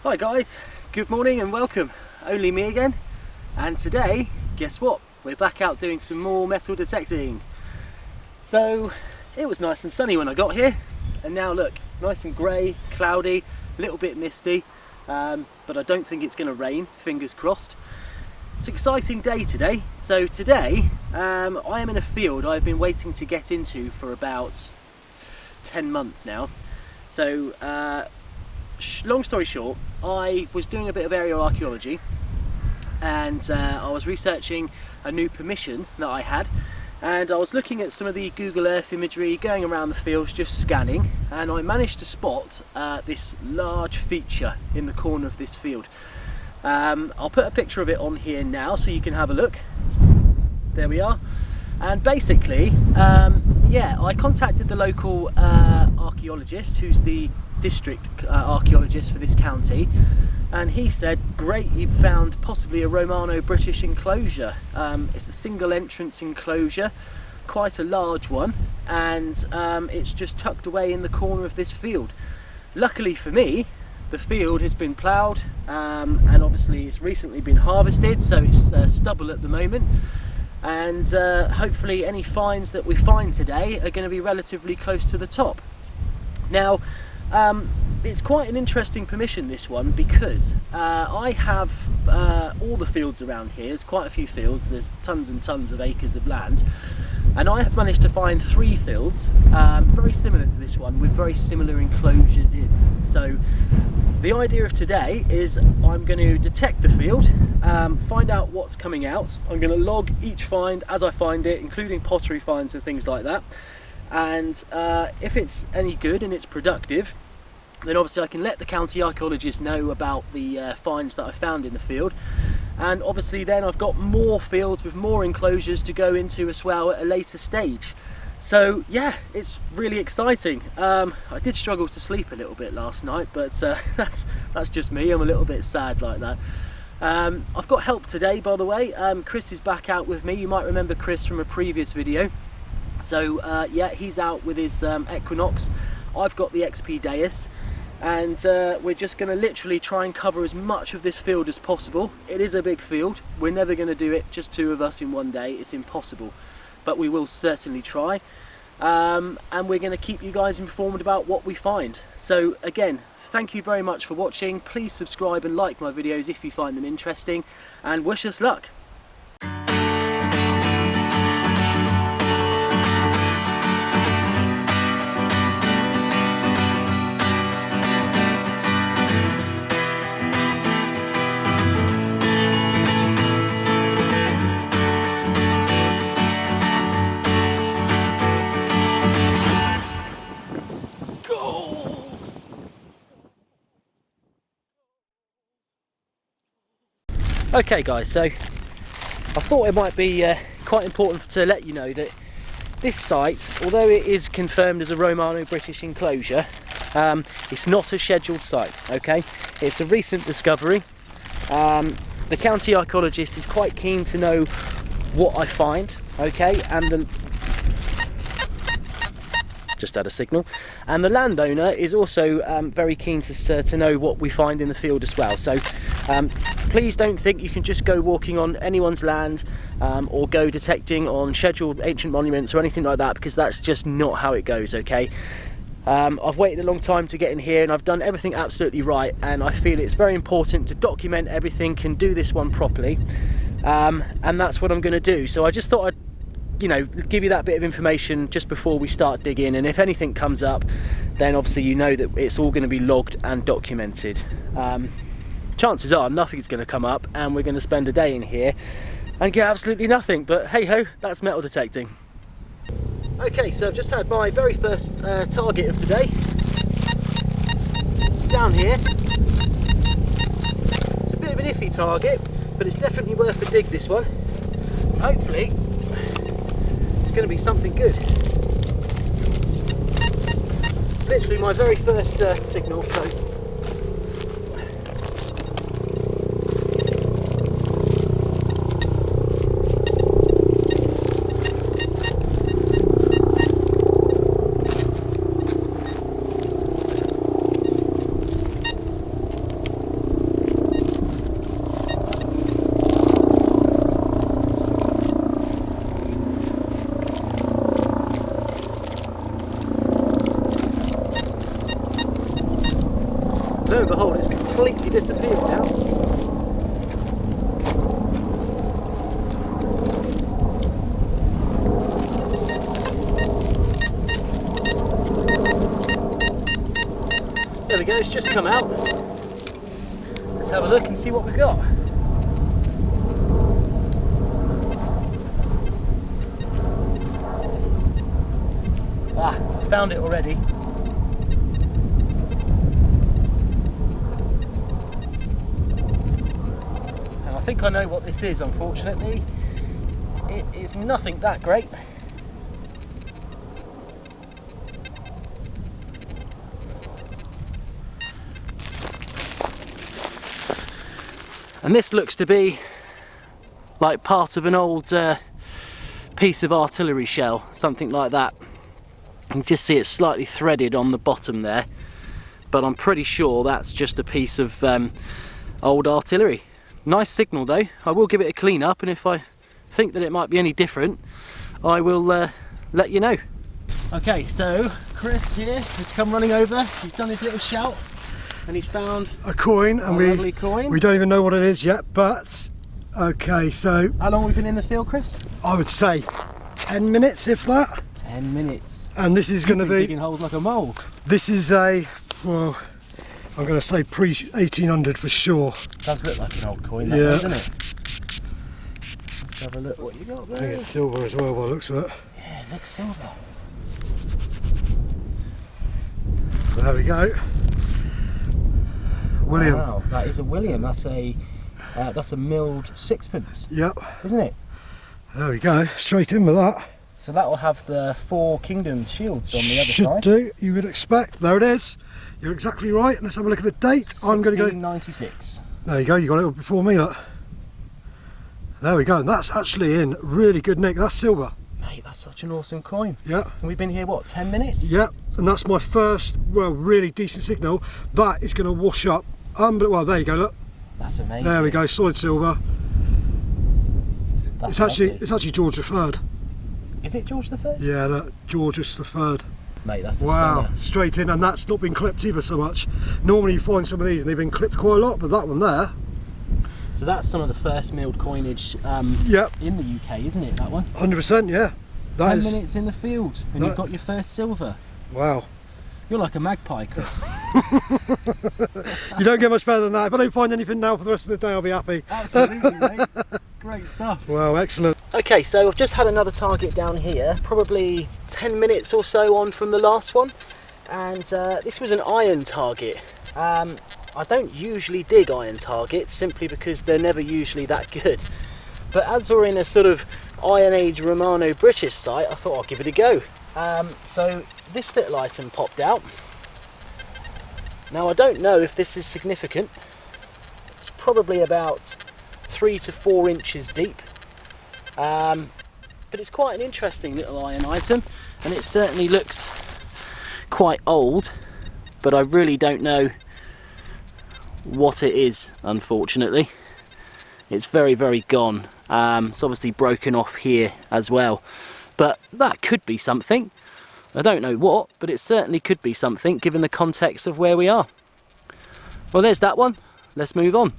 Hi guys, good morning and welcome. Only me again, and today, guess what? We're back out doing some more metal detecting. So it was nice and sunny when I got here, and now look, nice and grey, cloudy, a little bit misty, but I don't think it's going to rain, fingers crossed. It's an exciting day today. So today I am in a field I've been waiting to get into for about 10 months now. So long story short, I was doing a bit of aerial archaeology, and I was researching a new permission that I had, and I was looking at some of the Google Earth imagery, going around the fields just scanning, and I managed to spot this large feature in the corner of this field. I'll put a picture of it on here now so you can have a look. There we are. And basically, yeah, I contacted the local archaeologist, who's the district archaeologist for this county, and he said great, he found possibly a Romano British enclosure. It's a single entrance enclosure, quite a large one, and it's just tucked away in the corner of this field. Luckily for me, the field has been ploughed, and obviously it's recently been harvested, so it's stubble at the moment, and hopefully any finds that we find today are going to be relatively close to the top. Now it's quite an interesting permission, this one, because I have all the fields around here. There's quite a few fields, there's tons and tons of acres of land, and I have managed to find 3 fields very similar to this one, with very similar enclosures in. So the idea of today is I'm going to detect the field, find out what's coming out. I'm going to log each find as I find it, including pottery finds and things like that, and if it's any good and it's productive, then obviously I can let the county archaeologist know about the finds that I found in the field, and obviously then I've got more fields with more enclosures to go into as well at a later stage. So yeah, it's really exciting. I did struggle to sleep a little bit last night, but that's just me. I'm a little bit sad like that. I've got help today, by the way. Chris is back out with me. You might remember Chris from a previous video. So yeah, he's out with his Equinox. I've got the XP Deus, and we're just going to literally try and cover as much of this field as possible. It is a big field. We're never going to do it, just 2 of us in one day. It's impossible, but we will certainly try, and we're going to keep you guys informed about what we find. So again, thank you very much for watching. Please subscribe and like my videos if you find them interesting, and wish us luck. Okay guys, so I thought it might be quite important to let you know that this site, although it is confirmed as a Romano British enclosure, it's not a scheduled site, okay? It's a recent discovery. The county archaeologist is quite keen to know what I find, okay? And just had a signal, and the landowner is also very keen to know what we find in the field as well. So please don't think you can just go walking on anyone's land or go detecting on scheduled ancient monuments or anything like that, because that's just not how it goes, okay? I've waited a long time to get in here, and I've done everything absolutely right, and I feel it's very important to document everything and do this one properly, and that's what I'm going to do. So I just thought I'd give you that bit of information just before we start digging, and if anything comes up, then obviously you know that it's all going to be logged and documented. Chances are nothing's going to come up, and we're going to spend a day in here and get absolutely nothing, but hey ho, that's metal detecting. Okay, so I've just had my very first target of the day. It's down here. It's a bit of an iffy target, but it's definitely worth a dig, this one. Hopefully it's going to be something good. It's literally my very first signal, so lo and behold, it's completely disappeared now. There we go, it's just come out. Let's have a look and see what we've got. Ah, I found it already. And I think I know what this is, unfortunately. It is nothing that great. And this looks to be like part of an old piece of artillery shell, something like that. You can just see it's slightly threaded on the bottom there, but I'm pretty sure that's just a piece of old artillery. Nice signal though. I will give it a clean up, and if I think that it might be any different, I will let you know. Okay, so Chris here has come running over. He's done his little shout and he's found a coin, and lovely coin. We don't even know what it is yet, but okay, so how long have we been in the field, Chris? I would say 10 minutes, if that. 10 minutes. And this is going to be digging holes like a mole. This is a, well, I'm going to say pre-1800 for sure. Does look like an old coin, that yeah, one, doesn't it? Let's have a look what you got there. I think it's silver as well by the looks of it. Yeah, it looks silver. There we go. William. Wow, that is a William. That's a milled sixpence. Yep. Isn't it? There we go. Straight in with that. So that will have the 4 kingdoms shields on the other Should side. do. You would expect. There it is. You're exactly right. Let's have a look at the date. I'm going to go. 1696. There you go. You got it before me. Look. There we go. And that's actually in really good nick. That's silver. Mate, that's such an awesome coin. Yeah. And we've been here, what, 10 minutes? Yep. And that's my first, well, really decent signal. That is going to wash up. Well, there you go. Look. That's amazing. There we go. Solid silver. That's It's actually George III. Is it George III? Yeah, look, George III. Mate, that's a Wow, stunner. straight in, and that's not been clipped either so much. Normally you find some of these and they've been clipped quite a lot, but that one there. So that's some of the first milled coinage Yep. in the UK, isn't it, that one? 100%, yeah. 10 minutes in the field and you've got your first silver. Wow. You're like a magpie, Chris. You don't get much better than that. If I don't find anything now for the rest of the day, I'll be happy. Absolutely, mate. Great stuff. Wow, excellent. Okay, so I've just had another target down here, probably 10 minutes or so on from the last one, and this was an iron target. I don't usually dig iron targets simply because they're never usually that good, but as we're in a sort of Iron Age Romano British site, I thought I'll give it a go. So this little item popped out. Now I don't know if this is significant. It's probably about 3 to 4 inches deep, but it's quite an interesting little iron item, and it certainly looks quite old, but I really don't know what it is, unfortunately. It's very, very gone. It's obviously broken off here as well, but that could be something. I don't know what, but it certainly could be something given the context of where we are. Well, there's that one. Let's move on.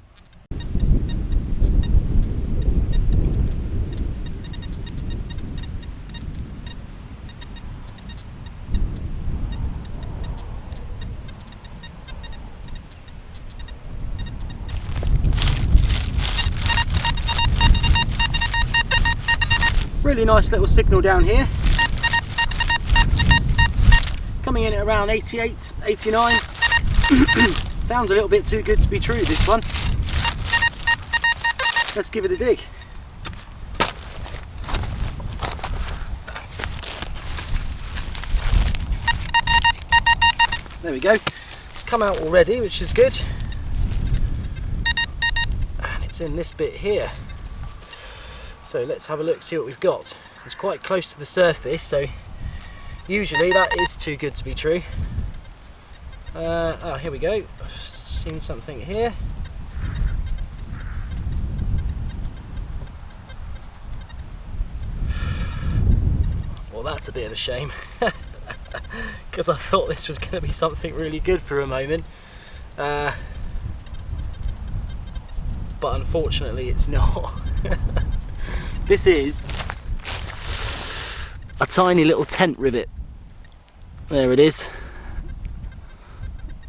Really nice little signal down here. Coming in at around 88, 89. Sounds a little bit too good to be true, this one. Let's give it a dig. There we go. It's come out already, which is good. And it's in this bit here. So let's have a look, see what we've got. It's quite close to the surface, so usually that is too good to be true. Oh, here we go. I've seen something here. Well, that's a bit of a shame, because I thought this was going to be something really good for a moment. but unfortunately it's not. This is a tiny little tent rivet. There it is.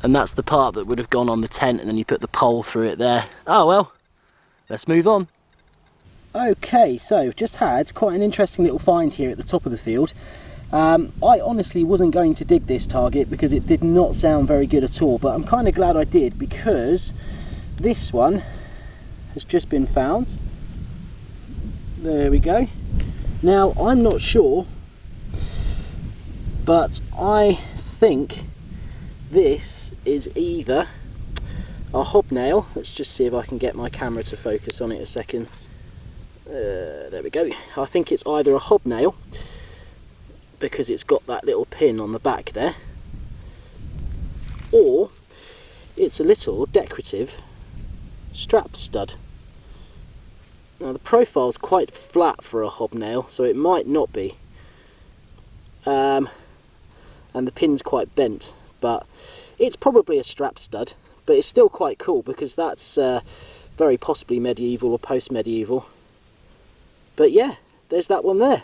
And that's the part that would have gone on the tent, and then you put the pole through it there. Oh well, let's move on. Okay, so we've just had quite an interesting little find here at the top of the field. I honestly wasn't going to dig this target because it did not sound very good at all, but I'm kind of glad I did, because this one has just been found. There we go. Now, I'm not sure, but I think this is either a hobnail. Let's just see if I can get my camera to focus on it a second. There we go. I think it's either a hobnail, because it's got that little pin on the back there, or it's a little decorative strap stud. Now the profile's quite flat for a hobnail, so it might not be, and the pin's quite bent, but it's probably a strap stud. But it's still quite cool, because that's very possibly medieval or post-medieval. But yeah, there's that one there.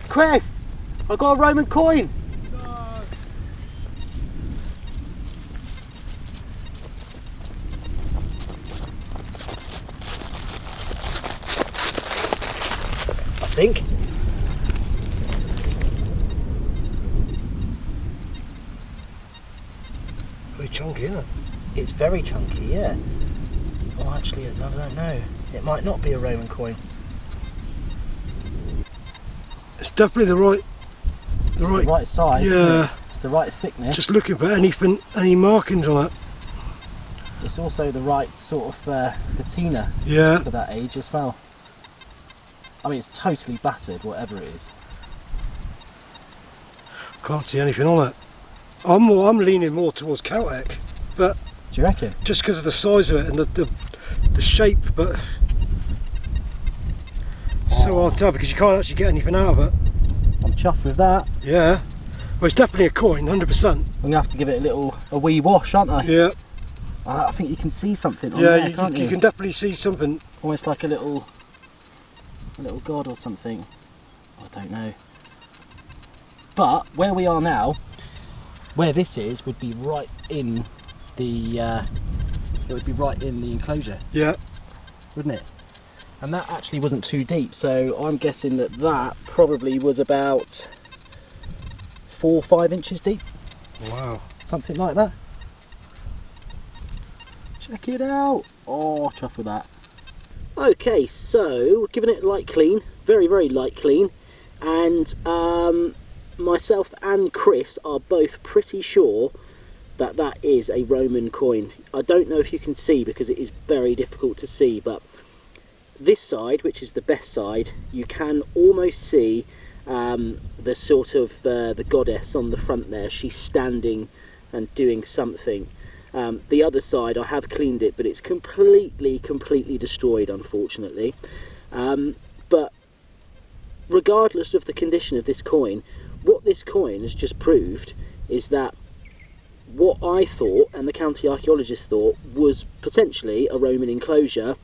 Chris, I got a Roman coin. No. I think. Very chunky, isn't it? It's very chunky, yeah. Oh, actually, I don't know. It might not be a Roman coin. It's definitely the right size, yeah. Isn't it? It's the right thickness. Just looking for any markings on it. It's also the right sort of patina Yeah. for that age as well. I mean, it's totally battered, whatever it is. Can't see anything on it. I'm leaning more towards Celtic, but Do you reckon? just because of the size of it and the shape, but it's so hard to tell because you can't actually get anything out of it. I'm chuffed with that. Yeah. Well, it's definitely a coin, 100%. I'm gonna have to give it a wee wash, aren't I? Yeah. I think you can see something on Yeah, there, can't you? You can definitely see something. Almost like a little god or something. I don't know. But where we are now, where this is, would be right in the it would be right in the enclosure, Yeah. wouldn't it? And that actually wasn't too deep, so I'm guessing that probably was about 4 or 5 inches deep, Wow. something like that. Check it out. Oh, chuff with that. Okay, so giving it a light clean, very, very light clean, and myself and Chris are both pretty sure that that is a Roman coin. I don't know if you can see because it is very difficult to see, but this side, which is the best side, you can almost see the sort of the goddess on the front there. She's standing and doing something. The other side, I have cleaned it, but it's completely destroyed, unfortunately. But regardless of the condition of this coin, what this coin has just proved is that what I thought and the county archaeologist thought was potentially a Roman enclosure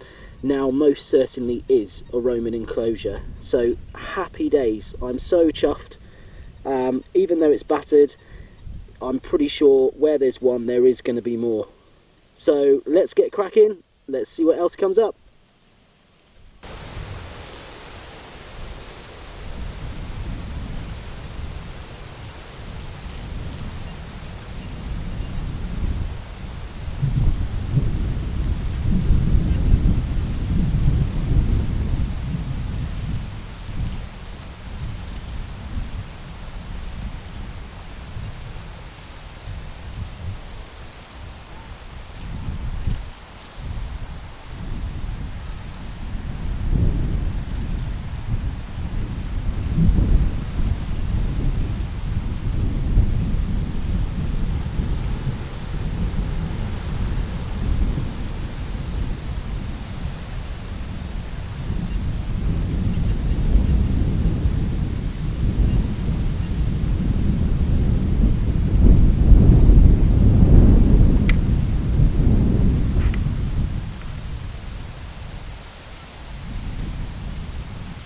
now most certainly is a Roman enclosure. So happy days. I'm so chuffed. Even though it's battered, I'm pretty sure where there's one there is going to be more. So let's get cracking, let's see what else comes up.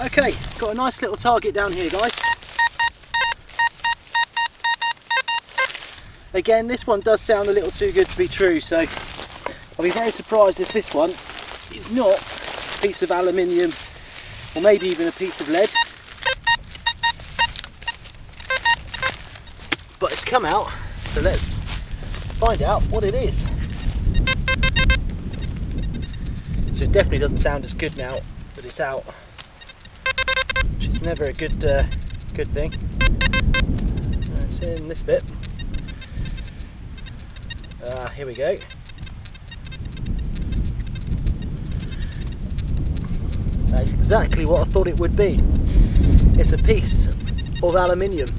Okay, got a nice little target down here, guys. Again, this one does sound a little too good to be true, so I'll be very surprised if this one is not a piece of aluminium or maybe even a piece of lead. But it's come out, so let's find out what it is. So it definitely doesn't sound as good now that it's out, which is never a good thing. It's in this bit. Here we go. That's exactly what I thought it would be. It's a piece of aluminium.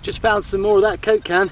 Just found some more of that Coke can.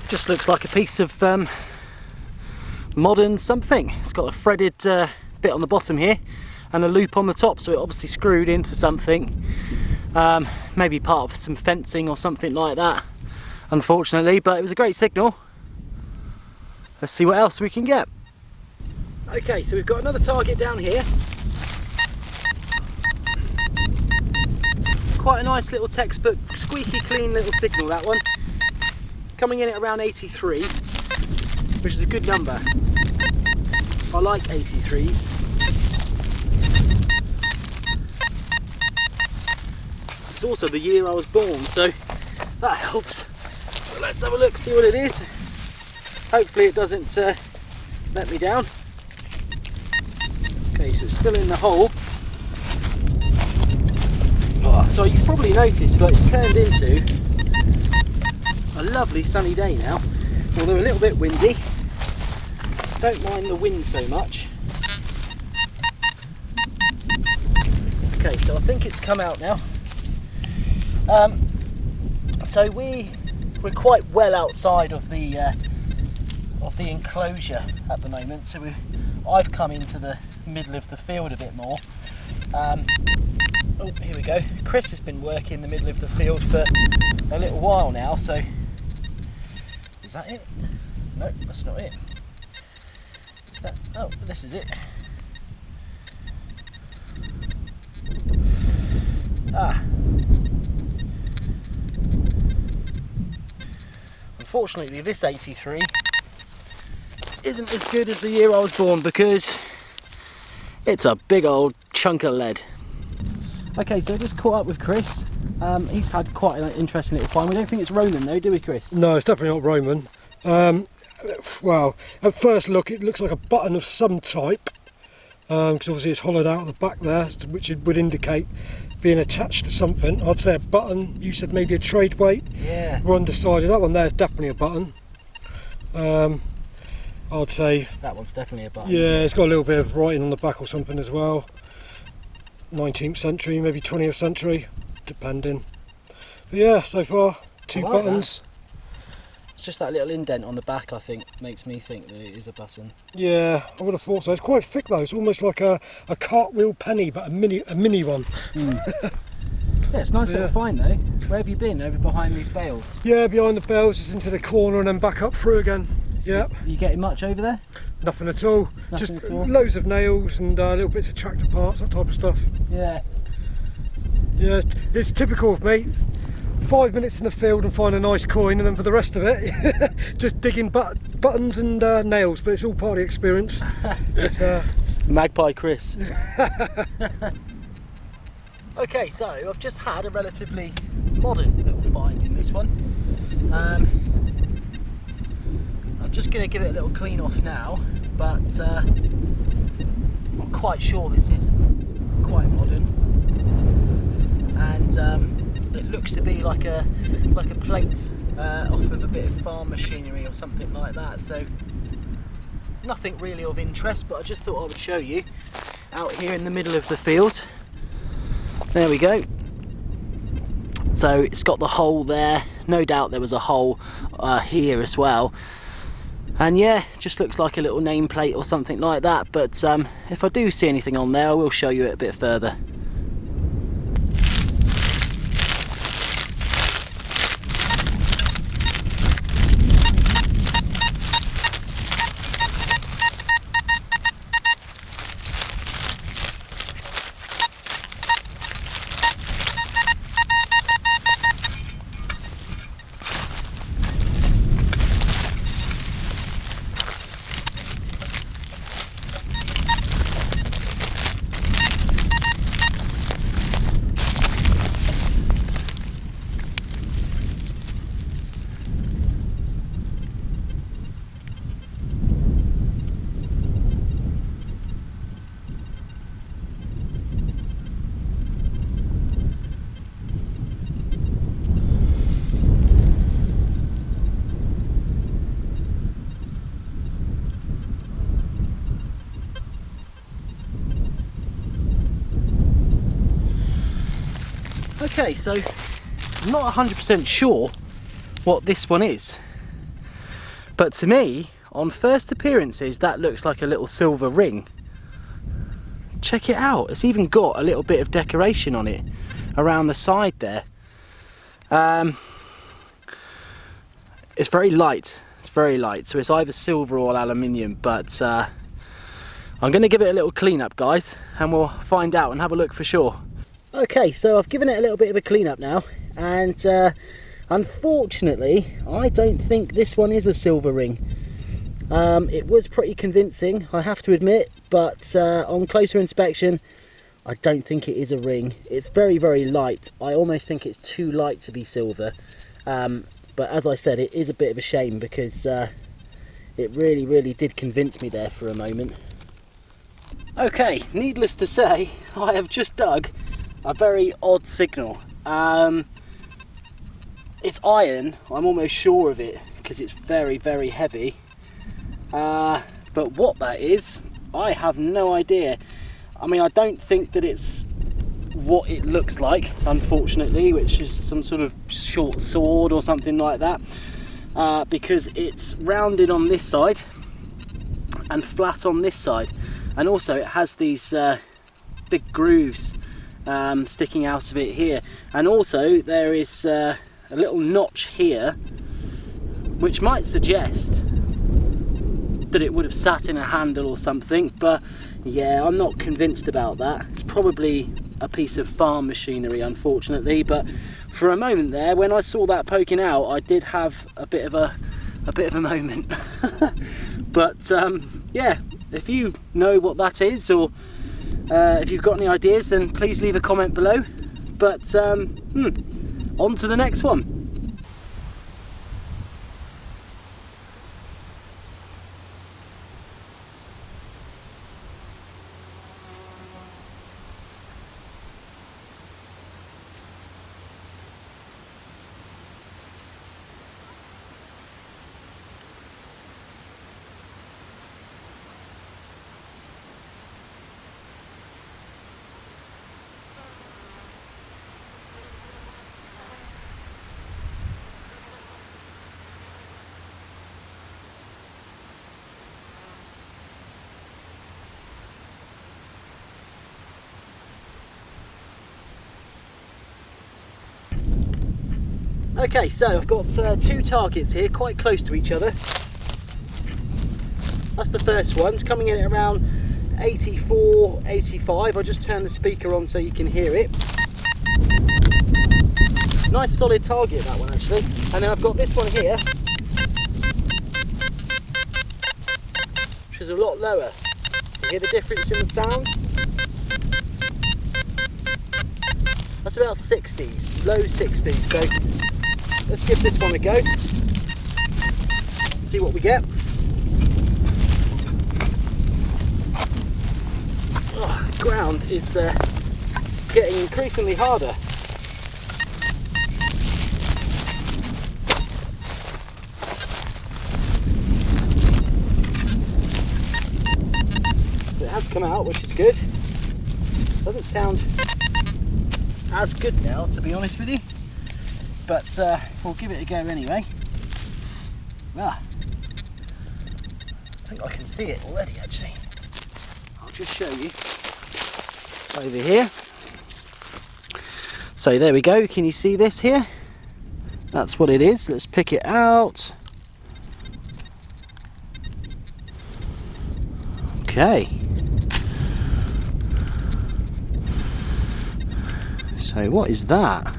Just looks like a piece of modern something. It's got a threaded bit on the bottom here and a loop on the top, so it obviously screwed into something. Maybe part of some fencing or something like that, unfortunately, but it was a great signal. Let's see what else we can get. Okay, so we've got another target down here. Quite a nice little textbook, squeaky clean little signal, that one. Coming in at around 83, which is a good number. I like 83s. It's also the year I was born, so that helps. So let's have a look, see what it is. Hopefully it doesn't let me down. Okay, so it's still in the hole. Oh, so you've probably noticed, but it's turned into a lovely sunny day now. although a little bit windy. Don't mind the wind so much. Okay, so I think it's come out now. So we're quite well outside of the enclosure at the moment. So I've come into the middle of the field a bit more. Oh, here we go. Chris has been working in the middle of the field for a little while now. So is that it? No, that's not it. Is that? Oh, this is it. Ah. Unfortunately, this 83 isn't as good as the year I was born because it's a big old chunk of lead. Okay, so I just caught up with Chris. He's had quite an interesting little find. We don't think it's Roman though, do we, Chris? No, it's definitely not Roman. Well, at first look, it looks like a button of some type, because obviously it's hollowed out at the back there, which would indicate being attached to something. I'd say a button. You said maybe a trade weight. Yeah. We're undecided. That one there is definitely a button. I'd say that one's definitely a button. Yeah, it's got a little bit of writing on the back or something as well. 19th century, maybe 20th century, depending. But yeah, so far two buttons. That. It's just that little indent on the back, I think, makes me think that it is a button. Yeah, I would have thought so. It's quite thick though. It's almost like a cartwheel penny, but a mini one. Yeah, it's a nice little find though. Where have you been? Over behind these bales? Yeah, behind the bales, just into the corner and then back up through again. Yeah. Are you getting much over there? Nothing at all. Nothing Just at all? Loads of nails and little bits of tractor parts, that type of stuff. Yeah. Yeah, it's typical of me. 5 minutes in the field and find a nice coin, and then for the rest of it, just digging buttons and nails. But it's all part of the experience. It's Magpie Chris. Okay, so I've just had a relatively modern little find in this one. I'm just going to give it a little clean off now, but I'm quite sure this is quite modern, and it looks to be like a plate off of a bit of farm machinery or something like that. So nothing really of interest, but I just thought I would show you out here in the middle of the field. There we go. So it's got the hole there. No doubt there was a hole here as well. And yeah, just looks like a little nameplate or something like that. But if I do see anything on there, I will show you it a bit further. Okay, so I'm not 100% sure what this one is, but to me, on first appearances, that looks like a little silver ring. Check it out, it's even got a little bit of decoration on it around the side there. It's very light, so it's either silver or aluminium, but I'm going to give it a little clean up, guys, and we'll find out and have a look for sure. Okay, so I've given it a little bit of a clean up now, and unfortunately I don't think this one is a silver ring. It was pretty convincing, I have to admit, but on closer inspection I don't think it is a ring. It's very, very light. I almost think it's too light to be silver, but as I said, it is a bit of a shame because it really, really did convince me there for a moment. Okay, needless to say, I have just dug a very odd signal. It's iron, I'm almost sure of it, because it's very, very heavy. But what that is, I have no idea. I mean, I don't think that it's what it looks like, unfortunately, which is some sort of short sword or something like that, because it's rounded on this side and flat on this side, and also it has these big grooves sticking out of it here, and also there is a little notch here which might suggest that it would have sat in a handle or something, but yeah, I'm not convinced about that. It's probably a piece of farm machinery, unfortunately, but for a moment there, when I saw that poking out, I did have a bit of a moment. But yeah, if you know what that is, or if you've got any ideas, then please leave a comment below. But on to the next one. Okay, so I've got two targets here quite close to each other. That's the first one. It's coming in at around 84, 85. I'll just turn the speaker on so you can hear it. Nice solid target, that one, actually. And then I've got this one here, which is a lot lower. You hear the difference in the sound? That's about 60s, low 60s. So let's give this one a go, see what we get. Oh, the ground is getting increasingly harder. It has come out, which is good. Doesn't sound as good now, to be honest with you. But we'll give it a go anyway. Ah, I think I can see it already, actually. I'll just show you over here. So there we go. Can you see this here? That's what it is. Let's pick it out. Okay. So what is that?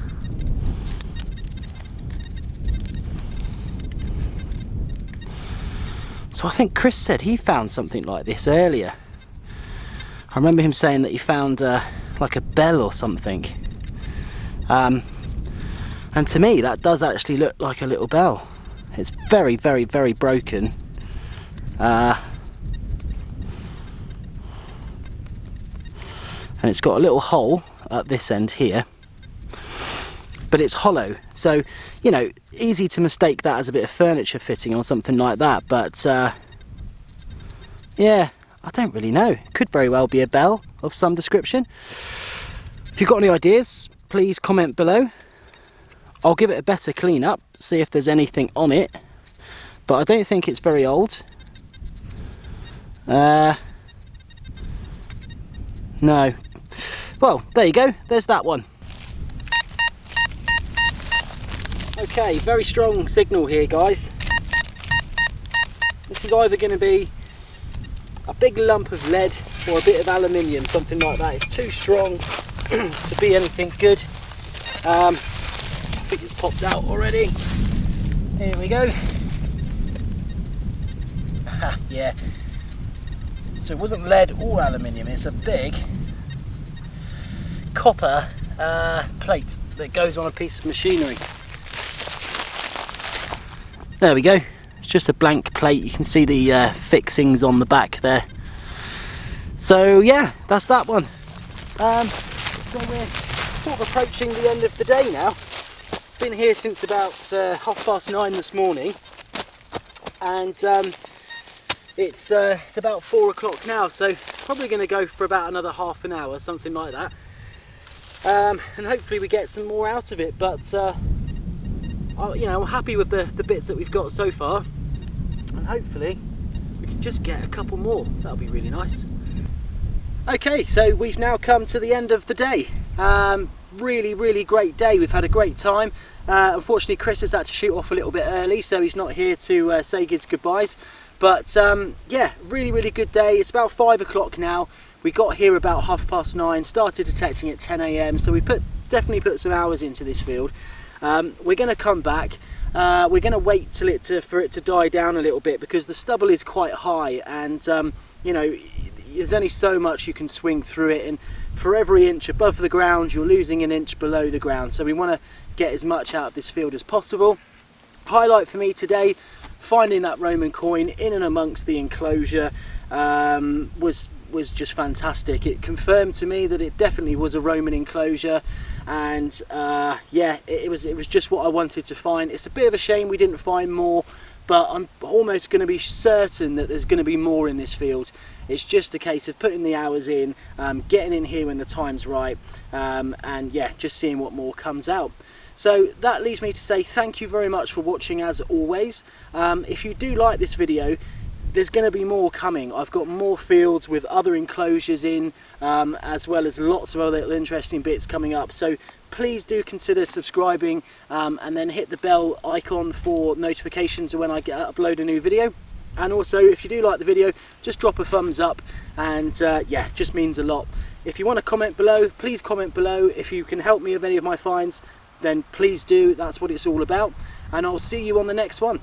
So I think Chris said he found something like this earlier. I remember him saying that he found like a bell or something. And to me that does actually look like a little bell. It's very, very, very broken. And it's got a little hole at this end here. But it's hollow, so you know, easy to mistake that as a bit of furniture fitting or something like that. But yeah, I don't really know. Could very well be a bell of some description. If you've got any ideas, please comment below. I'll give it a better clean up, see if there's anything on it. But I don't think it's very old. No. Well, there you go. There's that one. Okay, very strong signal here, guys. This is either going to be a big lump of lead or a bit of aluminium, something like that. It's too strong to be anything good. I think it's popped out already. Here we go. Yeah. So it wasn't lead or aluminium, it's a big copper plate that goes on a piece of machinery. There we go. It's just a blank plate. You can see the fixings on the back there. So yeah, that's that one. So we're sort of approaching the end of the day now. Been here since about 9:30 this morning. and it's about 4 o'clock now, so probably going to go for about another half an hour, something like that, and hopefully we get some more out of it. But you know, I'm happy with the bits that we've got so far, and hopefully we can just get a couple more. That'll be really nice. Okay, so we've now come to the end of the day. Really great day. We've had a great time. Unfortunately, Chris has had to shoot off a little bit early, so he's not here to say his goodbyes. But yeah, really good day. It's about 5 o'clock now. We got here about 9:30, started detecting at 10 AM, so we definitely put some hours into this field. We're going to come back. We're going to wait till for it to die down a little bit, because the stubble is quite high, and you know, there's only so much you can swing through it, and for every inch above the ground you're losing an inch below the ground, so we want to get as much out of this field as possible. Highlight for me today, finding that Roman coin in and amongst the enclosure was just fantastic. It confirmed to me that it definitely was a Roman enclosure, and yeah, it was just what I wanted to find. It's a bit of a shame we didn't find more, but I'm almost going to be certain that there's going to be more in this field. It's just a case of putting the hours in, getting in here when the time's right, and yeah, just seeing what more comes out. So that leaves me to say thank you very much for watching, as always. If you do like this video, there's going to be more coming. I've got more fields with other enclosures in, as well as lots of other little interesting bits coming up. So please do consider subscribing, and then hit the bell icon for notifications when I upload a new video. And also, if you do like the video, just drop a thumbs up, and yeah, it just means a lot. If you want to comment below, please comment below. If you can help me with any of my finds, then please do. That's what it's all about, and I'll see you on the next one.